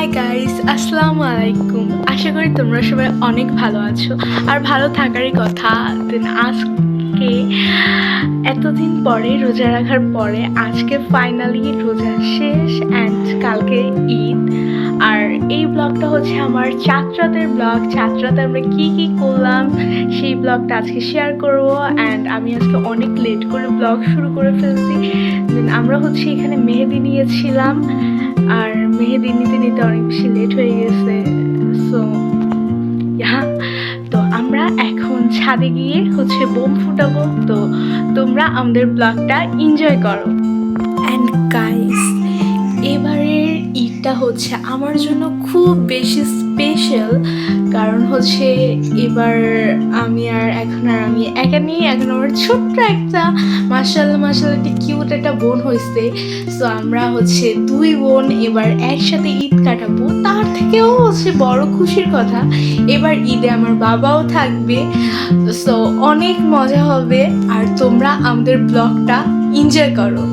Hi guys, আসসালামু আলাইকুম। আশা করি তোমরা সবাই অনেক ভালো আছো আর ভালো থাকারই কথা। দেন আজকে এতদিন পরে রোজা রাখার পরে আজকে ফাইনালি রোজা শেষ অ্যান্ড কালকে ঈদ। আর এই ব্লগটা হচ্ছে আমার চাঁদরাতের ব্লগ। চাঁদরাতে আমরা কি কি করলাম সেই ব্লগটা আজকে শেয়ার করব। অ্যান্ড আমি আজকে অনেক লেট করে ব্লগ শুরু করে ফেলছি। দেন আমরা হচ্ছে এখানে মেহেদি নিয়েছিলাম আর মেহেদি নিতে নিতে অনেক বেশি লেট হয়ে গেছে। সো তো আমরা এখন ছাদে গিয়ে হচ্ছে বোম ফুটাবো। তো তোমরা আমাদের ব্লগটা এনজয় করো। অ্যান্ড গাইস, এবারের ঈদটা হচ্ছে আমার জন্য খুব বেশি স্পেশাল, কারণ হচ্ছে এবার আমি একা নেই। এখন আমার ছোট্ট একটা মাশাআল্লাহ একটা কিউট একটা বোন হয়েছে। সো আমরা হচ্ছে দুই বোন এবার একসাথে ঈদ কাটাবো। তার থেকেও হচ্ছে বড় খুশির কথা, এবার ঈদে আমার বাবাও থাকবে। সো অনেক মজা হবে আর তোমরা আমাদের ব্লগটা এনজয় করো।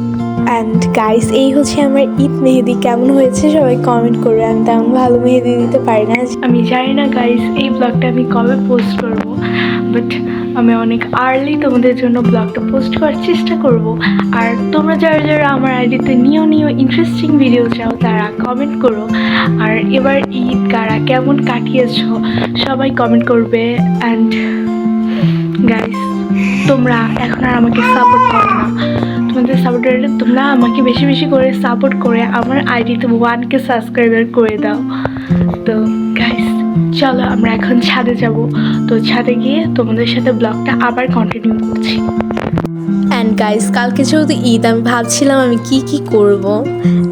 অ্যান্ড গাইস, এই হচ্ছে আমার ঈদ মেহেদি। কেমন হয়েছে সবাই কমেন্ট করবে। আমি তেমন ভালো মেহেদি দিতে পারি না। আমি জানি না গাইস এই ব্লগটা আমি কবে পোস্ট করব, বাট আমি অনেক আর্লি তোমাদের জন্য ব্লগটা পোস্ট করার চেষ্টা করব। আর তোমরা যারা যারা আমার আইডিতে নিউ ইন্টারেস্টিং ভিডিও চাও তারা কমেন্ট করো। আর এবার ঈদ কারা কেমন কাটিয়েছো সবাই কমেন্ট করবে। অ্যান্ড গাইস, তোমরা এখন আর আমাকে সাপোর্ট করো না। তোমাদের সাপোর্টার তোমরা আমাকে বেশি বেশি করে সাপোর্ট করে আমার আইডিতে 1K সাবস্ক্রাইবার করে দাও। তো গাইস চলো আমরা এখন ছাদে যাব। তো ছাদে গিয়ে তোমাদের সাথে ব্লগটা আবার কন্টিনিউ করছি। অ্যান্ড গাইস, কালকে যেহেতু ঈদ আমি ভাবছিলাম আমি কি করব।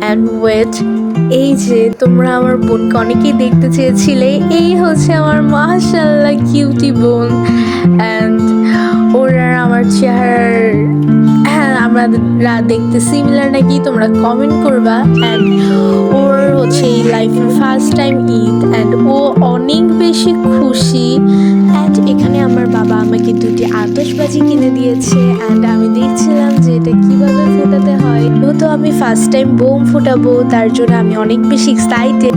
অ্যান্ড ওয়েট, এই যে তোমরা আমার বোনকে অনেকেই দেখতে চেয়েছিলে, এই হচ্ছে আমার মাশাআল্লাহ কিউটি বোন। অ্যান্ড ওরা আমার চেহারার আমরা দেখতে সিমিলার নাকি তোমরা কমেন্ট করবা। অ্যান্ড ওর হচ্ছে এই লাইফের ফার্স্ট টাইম ঈদ অ্যান্ড ও অনেক বেশি খুশি। অ্যান্ড এখানে আমার বাবা আমাকে দুটি আতশবাজি কিনে দিয়েছে। অ্যান্ড আমি দেখছিলাম যে এটা কীভাবে ফোটাতে হয়। তো আমি ফার্স্ট টাইম বোম ফোটাবো, তার জন্য আমি অনেক বেশি এক্সাইটেড।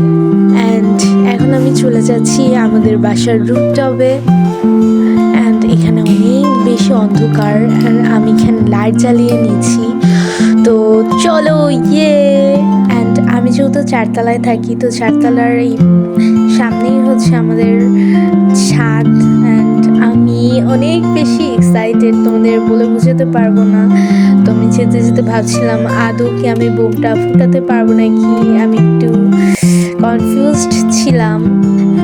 অ্যান্ড এখন আমি চলে যাচ্ছি আমাদের বাসার রুফটপে। অ্যান্ড এখানে অনেক বেশি অন্ধকার, আমি এখানে লাইট জ্বালিয়ে নিচ্ছি। তো চলো অ্যান্ড আমি যেহেতু চারতলায় থাকি, তো চারতলার এই সামনেই হচ্ছে আমাদের ছাদ। অ্যান্ড আমি অনেক বেশি এক্সাইটেড, তোমাদের বলে বোঝাতে পারবো না। তো আমি যেতে যেতে ভাবছিলাম আদৌ কি আমি বোমটা ফুটাতে পারবো নাকি, আমি একটু কনফিউজড ছিলাম।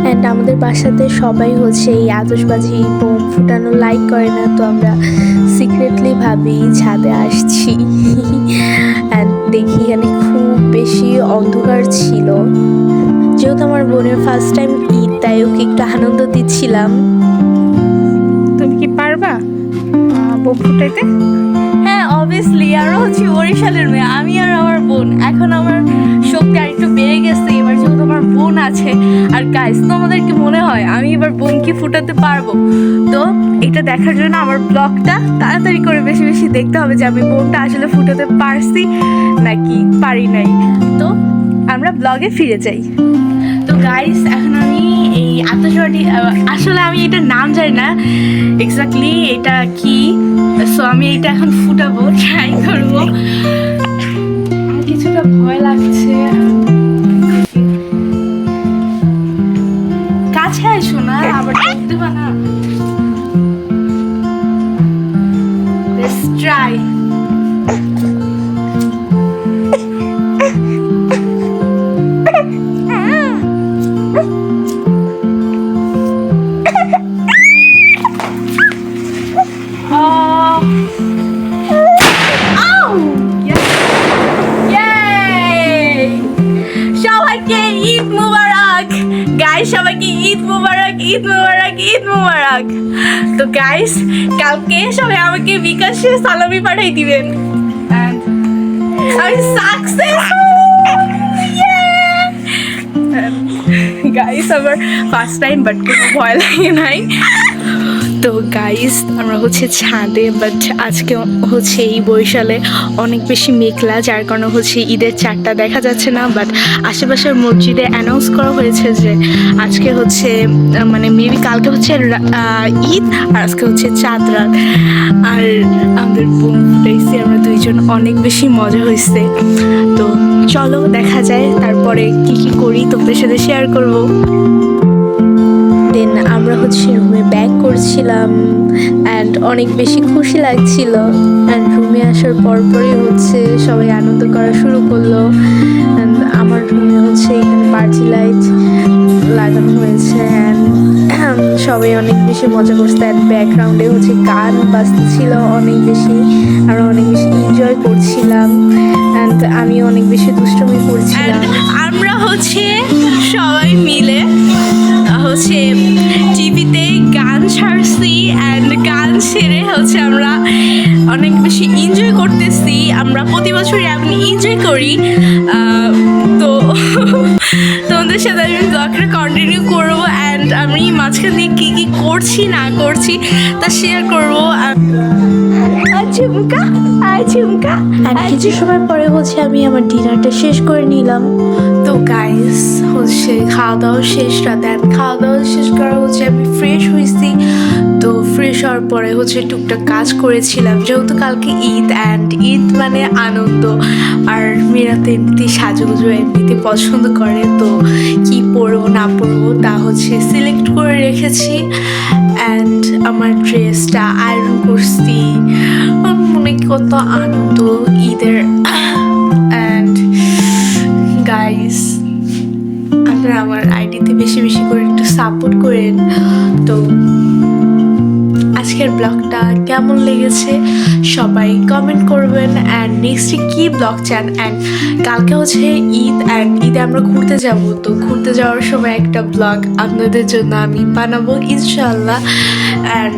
অ্যান্ড আমাদের বাসাতে সবাই হচ্ছে এই আতশবাজি বোম ফুটানো লাইক করে না, তো আমরা সিক্রেটলি ভাবি ছাদে আসছি। অ্যান্ড দেখি এখানে খুব বেশি অন্ধকার ছিল। যেহেতু আমার বোনের ফার্স্ট টাইম ঈদ, তাই ওকে একটু আনন্দ দিচ্ছিলাম। তুমি কি পারবা বোম ফুটাইতে? হ্যাঁ অবভিয়াসলি, আরও হচ্ছে বরিশালের মেয়ে আমি আর আমার বোন। এখন আমার শক্তি আর একটু বেড়ে গেছে এবার যেহেতু আমার বোন আছে। আর গাইস, তোমাদের কি মনে হয় আমি এবার বোম কি ফুটাতে পারবো? তো এটা দেখার জন্য আমার ব্লগটা তাড়াতাড়ি করে বেশি বেশি দেখতে হবে যে আমি বোমটা আসলে ফুটাতে পারছি নাকি পারি নাই। তো আমরা ব্লগে ফিরে যাই। তো গাইস, এখন আমি এই আতশবাজি, আসলে আমি এটার নাম জানি না এক্স্যাক্টলি এটা কি। সো আমি এটা এখন ফুটাবো, ট্রাই করবো। আমার কিছুটা ভয় লাগছে। কাছে আসো না, আবার দেখতে দেবা না। Let's try. সবাইকে ঈদ মুবারক গাইস, সবাইকে ঈদ মুবারক, ঈদ মুবারক, ঈদ মুবারক। তো গাইস, কালকে সবাই আমাকে বিকাশে সালামি পাঠাই দিবেন। আমি সাকসেসফুল গাইস। আমার ফার্স্ট টাইম, বাট কোনো ভয় লাগে নাই। তো তো গাইস আমরা হচ্ছে ছাদে, বাট আজকে হচ্ছে এই বরিশালে অনেক বেশি মেঘলা, যার কারণে হচ্ছে ঈদের চাঁদটা দেখা যাচ্ছে না। বাট আশেপাশের মসজিদে অ্যানাউন্স করা হয়েছে যে আজকে হচ্ছে মানে মেবি কালকে হচ্ছে ঈদ, আর আজকে হচ্ছে চাঁদ রাত। আর আমাদের বোম ফুটাইছি আমরা দুইজন, অনেক বেশি মজা হয়েছে। তো চলো দেখা যায় তারপরে কি কি করি তোমাদের সাথে শেয়ার করবো। দেন আমরা হচ্ছে রুমে ব্যাক করছিলাম অ্যান্ড অনেক বেশি খুশি লাগছিল। অ্যান্ড রুমে আসার পরপরই হচ্ছে সবাই আনন্দ করা শুরু করলো। অ্যান্ড আমার রুমে হচ্ছে এখানে পার্টি লাইট লাগানো হয়েছে অ্যান্ড সবাই অনেক বেশি মজা করছে। অ্যান্ড ব্যাকগ্রাউন্ডে হচ্ছে গান বাজতেছিল অনেক বেশি, আমরা অনেক বেশি এনজয় করছিলাম অ্যান্ড আমি অনেক বেশি দুষ্টুমি করছিলাম। আমরা হচ্ছে সবাই মিলে হচ্ছে টিভিতে গান ছাড়ছি অ্যান্ড গান ছেড়ে হচ্ছে আমরা অনেক বেশি এনজয় করতেছি। আমরা প্রতি বছরই এমন এনজয় করি। তো তোমাদের সাথে আমি ব্লগটা কন্টিনিউ করবো অ্যান্ড আমি মাঝখান দিয়ে কী কী করছি না করছি তা শেয়ার করবো। কিছু সময় পরে হচ্ছে আমি আমার ডিনারটা শেষ করে নিলাম। তো গাইস হচ্ছে খাওয়া দাওয়া শেষ, রাতে খাওয়া দাওয়া শেষ করা হচ্ছে আমি ফ্রেশ হয়েছি। তো ফ্রেশ হওয়ার পরে হচ্ছে টুকটাক কাজ করেছিলাম, যেহেতু কালকে ঈদ অ্যান্ড ঈদ মানে আনন্দ। আর মেয়েরা তো এমনিতেই সাজুগুজু এমনিতে পছন্দ করে, তো কি পরবো না পরবো তা হচ্ছে সিলেক্ট করে রেখেছি। অ্যান্ড আমার ড্রেসটা আয়রন করছি, মনে কত আনন্দ ঈদের। অ্যান্ড গাইস আপনারা আমার আইডিতে বেশি বেশি করে একটু সাপোর্ট করেন। তো আজকের ব্লগটা কেমন লেগেছে সবাই কমেন্ট করবেন অ্যান্ড নেক্সটে কী ব্লগ চান। অ্যান্ড কালকে হচ্ছে ঈদ অ্যান্ড ঈদে আমরা ঘুরতে যাব, তো ঘুরতে যাওয়ার সময় একটা ব্লগ আপনাদের জন্য আমি বানাবো ইনশাল্লাহ। অ্যান্ড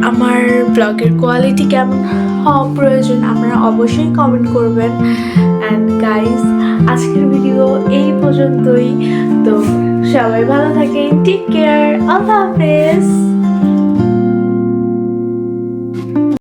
আমার ব্লগের কোয়ালিটি কেমন হওয়া প্রয়োজন আপনারা অবশ্যই কমেন্ট করবেন। অ্যান্ড গাইস আজকের ভিডিও এই পর্যন্তই। তো সবাই ভালো থাকেন, টেক কেয়ার, আল্লাহ হাফেজ।